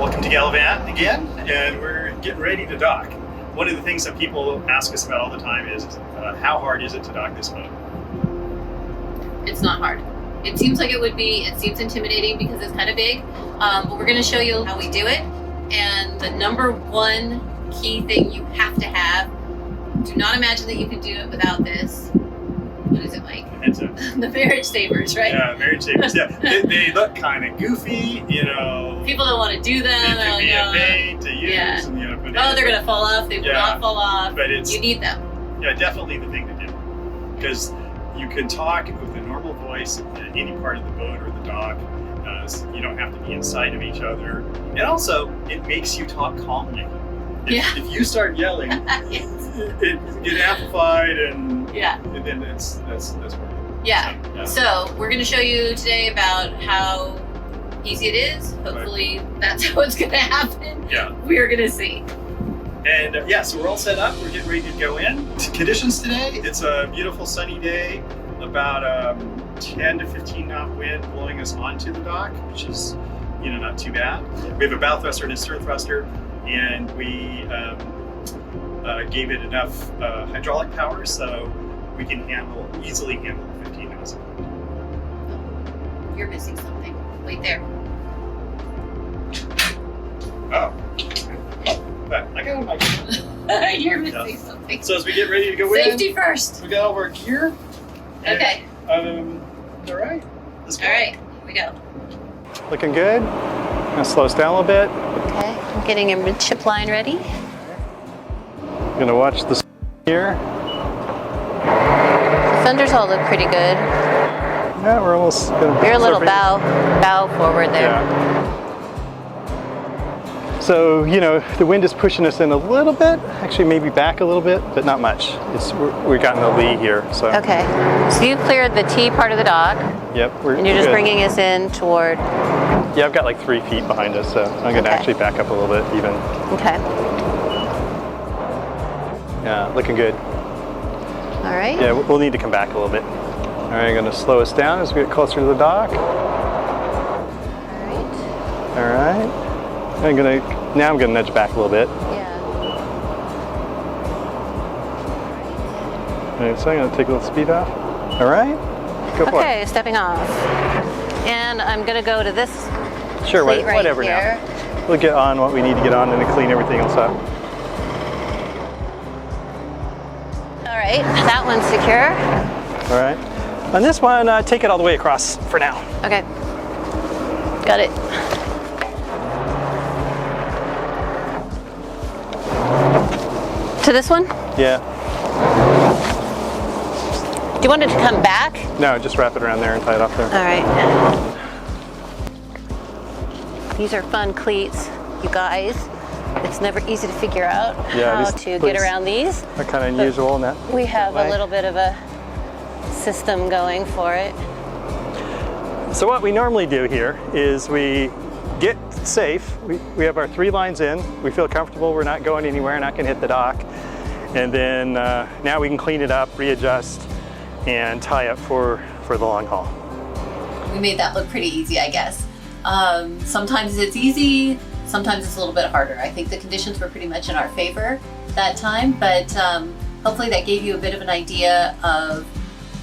Welcome to Gallivant again, and we're getting ready to dock. One of the things that people ask us about all the time is how hard is it to dock this boat? It's not hard. It seems like it would be. It seems intimidating because it's kind of big, but we're going to show you how we do it. And the number one key thing you have to have, do not imagine that you can do it without this. What is it, Mike? Heads up. The marriage savers, right? Yeah, marriage savers. Yeah, they look kind of goofy, you know. People don't want to do them. It can be a pain to use. Yeah. And, you know, but They're going to fall off. They will not fall off. But you need them. Yeah, definitely the thing to do. Because you can talk with a normal voice at any part of the boat or the dock. You don't have to be inside of each other. And also, it makes you talk calmly. If you start yelling, it get amplified and then that's working. Yeah. So we're going to show you today about how easy it is. Hopefully that's how it's going to happen. Yeah. We're going to see. And so we're all set up. We're getting ready to go in. Conditions today, it's a beautiful sunny day, about 10 to 15 knot wind blowing us onto the dock, which is, not too bad. We have a bow thruster and a stern thruster, and we gave it enough hydraulic power so we can easily handle 15 knots. You're missing something. Wait there. Oh. But I got my You're missing something. So as we get ready to go in, safety first. we got all of our gear. Okay. All right. Let's go. All right. Here we go. Looking good. I'm gonna slow us down a little bit. Okay. I'm getting a midship line ready. I'm gonna watch this here. The fenders all look pretty good. Yeah, we're almost gonna. You're a little bow forward there. Yeah. So, the wind is pushing us in a little bit, actually maybe back a little bit, but not much. We're gotten the lee here, so. Okay, so you've cleared the T part of the dock. Yep. And you're just good. bringing us in toward. Yeah, I've got like 3 feet behind us, so I'm gonna actually back up a little bit even. Okay. Yeah, looking good. All right. Yeah, we'll need to come back a little bit. All right, I'm gonna slow us down as we get closer to the dock. All right. Now I'm gonna nudge back a little bit. Yeah. All right, so I'm gonna take a little speed off. All right, go for it. Okay, stepping off. And I'm gonna go to this Sure, plate whatever right here. now. We'll get on what we need to get on and then clean everything else up. All right, that one's secure. All right. On this one, take it all the way across for now. Okay, got it. To this one? Yeah. Do you want it to come back? No, just wrap it around there and tie it off there. All right. These are fun cleats, you guys. It's never easy to figure out how to get around these. They're kind of unusual in that. We have a little bit of a system going for it. So what we normally do here is we get safe. We have our 3 lines in. We feel comfortable. We're not going anywhere. Not going to hit the dock. And then now we can clean it up, readjust, and tie up for the long haul. We made that look pretty easy, I guess. Sometimes it's easy. Sometimes it's a little bit harder. I think the conditions were pretty much in our favor that time, but hopefully that gave you a bit of an idea of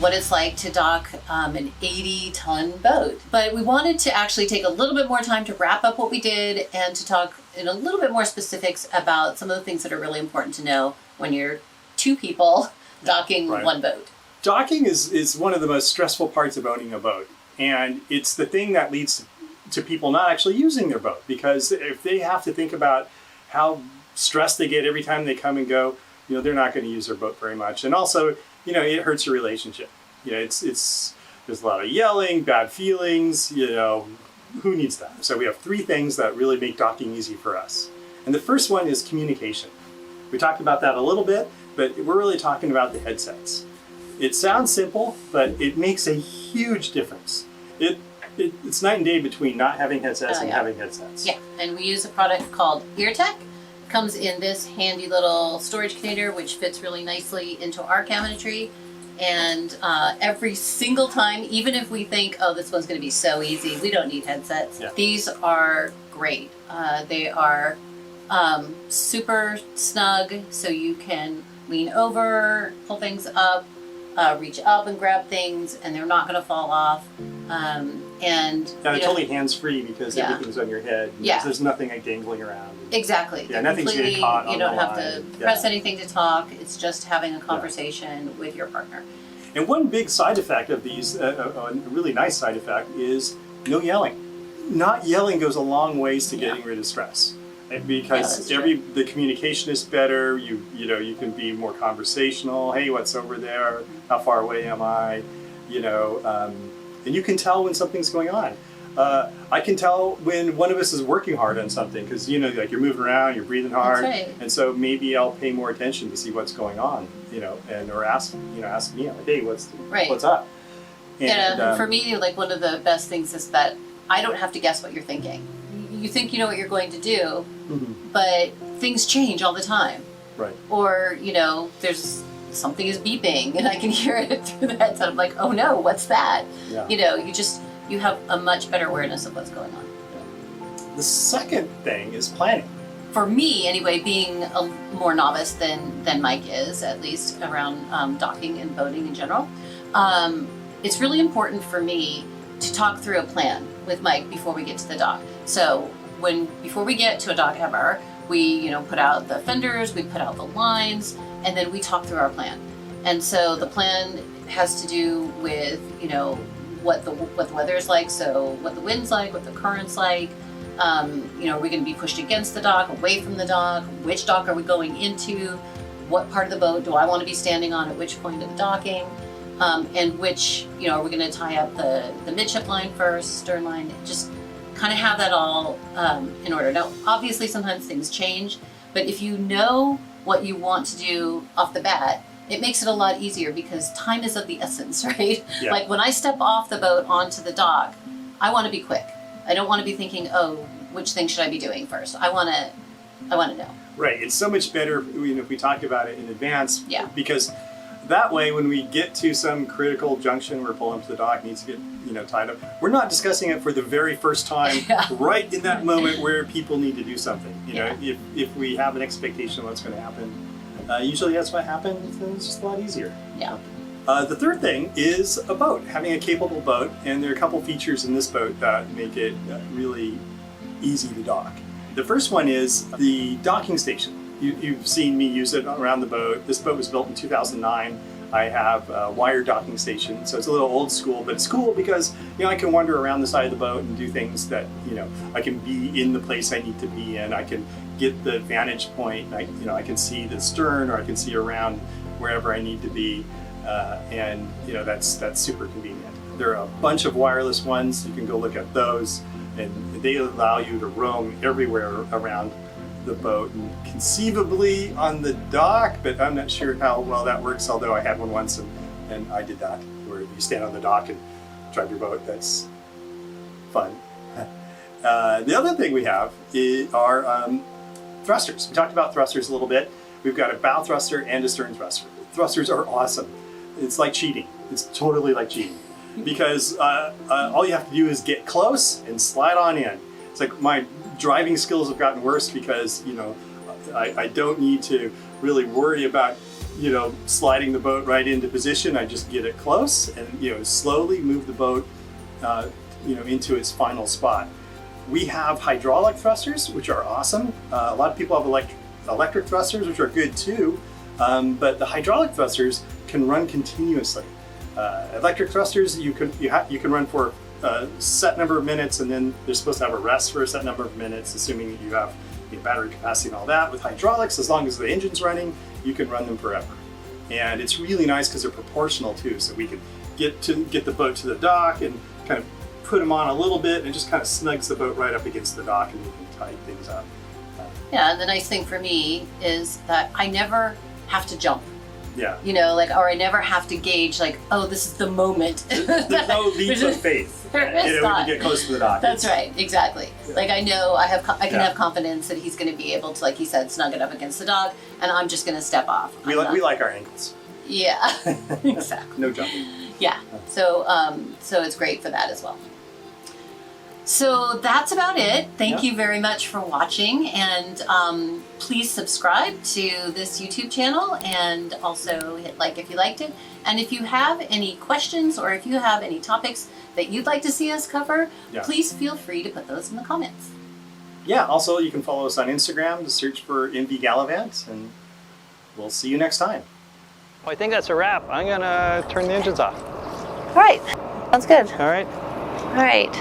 what it's like to dock an 80-ton boat. But we wanted to actually take a little bit more time to wrap up what we did and to talk in a little bit more specifics about some of the things that are really important to know when you're 2 people docking one boat. Docking is one of the most stressful parts of owning a boat. And it's the thing that leads to people not actually using their boat, because if they have to think about how stressed they get every time they come and go, they're not going to use their boat very much. And also, it hurts your relationship. There's a lot of yelling, bad feelings, who needs that? So we have 3 things that really make docking easy for us. And the first one is communication. We talked about that a little bit, but we're really talking about the headsets. It sounds simple, but it makes a huge difference. It's night and day between not having headsets and having headsets. Yeah, and we use a product called EarTech. Comes in this handy little storage container, which fits really nicely into our cabinetry. And every single time, even if we think, oh, this one's going to be so easy, we don't need headsets. Yeah. These are great. They are super snug, so you can lean over, pull things up, reach up and grab things, and they're not going to fall off. And it's totally hands-free because Yeah. everything's on your head. Yeah. There's nothing like dangling around. Exactly. Yeah, They're nothing's getting completely, caught on you don't the have to line. press Yeah. anything to talk. It's just having a conversation with your partner. And one big side effect of these, a really nice side effect, is no yelling. Not yelling goes a long ways to getting rid of stress. Because Yeah, that's the communication is better. You can be more conversational. Hey, what's over there? How far away am I? And you can tell when something's going on. I can tell when one of us is working hard on something because like you're moving around, you're breathing hard, That's right. and so maybe I'll pay more attention to see what's going on, and or ask me like, hey, what's up? And, For me, like one of the best things is that I don't have to guess what you're thinking. You think you know what you're going to do, but things change all the time. right. Or there's something is beeping and I can hear it through the headset. I'm like, oh no, what's that? Yeah. You have a much better awareness of what's going on. The second thing is planning. For me, anyway, being a more novice than Mike is, at least around docking and boating in general, it's really important for me to talk through a plan with Mike before we get to the dock. So before we get to a dock ever, we put out the fenders, we put out the lines, and then we talk through our plan. And so the plan has to do with what the weather is like, so what the wind's like, what the current's like. Are we going to be pushed against the dock, away from the dock? Which dock are we going into? What part of the boat do I want to be standing on at which point of the docking? And which, are we going to tie up the midship line first, stern line? Just kind of have that all in order. Now, obviously, sometimes things change, but if you know what you want to do off the bat, it makes it a lot easier because time is of the essence, right? Yeah. Like when I step off the boat onto the dock, I want to be quick. I don't want to be thinking, oh, which thing should I be doing first? I want to know. Right. It's so much better if we talk about it in advance. Yeah. Because that way, when we get to some critical junction where pulling up to the dock needs to get tied up, we're not discussing it for the very first time, right in that moment where people need to do something. If we have an expectation of what's going to happen, usually that's what happens, and it's just a lot easier. Yeah. The third thing is a boat, having a capable boat, and there are a couple features in this boat that make it really easy to dock. The first one is the docking station. You've seen me use it around the boat. This boat was built in 2009. I have a wire docking station, so it's a little old school, but it's cool because I can wander around the side of the boat and do things that I can be in the place I need to be in. I can get the vantage point. I can see the stern, or I can see around wherever I need to be. And that's super convenient. There are a bunch of wireless ones. You can go look at those, and they allow you to roam everywhere around the boat and conceivably on the dock, but I'm not sure how well that works, although I had one once and I did that, where you stand on the dock and drive your boat. That's fun. The other thing we have are thrusters. We talked about thrusters a little bit. We've got a bow thruster and a stern thruster. Thrusters are awesome. It's like cheating. It's totally like cheating because all you have to do is get close and slide on in. It's like my driving skills have gotten worse because I don't need to really worry about sliding the boat right into position. I just get it close and slowly move the boat into its final spot. We have hydraulic thrusters, which are awesome. A lot of people have electric thrusters, which are good too. But the hydraulic thrusters can run continuously. Electric thrusters you can run for a set number of minutes, and then they're supposed to have a rest for a set number of minutes, assuming that you have battery capacity and all that. With hydraulics, as long as the engine's running, you can run them forever. And it's really nice because they're proportional too. So we can get the boat to the dock and kind of put them on a little bit, and it just kind of snugs the boat right up against the dock, and you can tie things up. Yeah, and the nice thing for me is that I never have to jump. Yeah. Or I never have to gauge, oh, this is the moment. There's no leap of faith. There is when you get close to the dock. That's right, exactly. Yeah. I know I can have confidence that he's going to be able to, like he said, snug it up against the dock, and I'm just going to step off. We like our ankles. Yeah, exactly. No jumping. Yeah, so so it's great for that as well. So that's about it. Thank you very much for watching, and please subscribe to this YouTube channel, and also hit like if you liked it. And if you have any questions or if you have any topics that you'd like to see us cover, please feel free to put those in the comments. Yeah, also you can follow us on Instagram to search for MV Gallivant, and we'll see you next time. Well, I think that's a wrap. I'm gonna turn the engines off. All right, sounds good. All right. All right.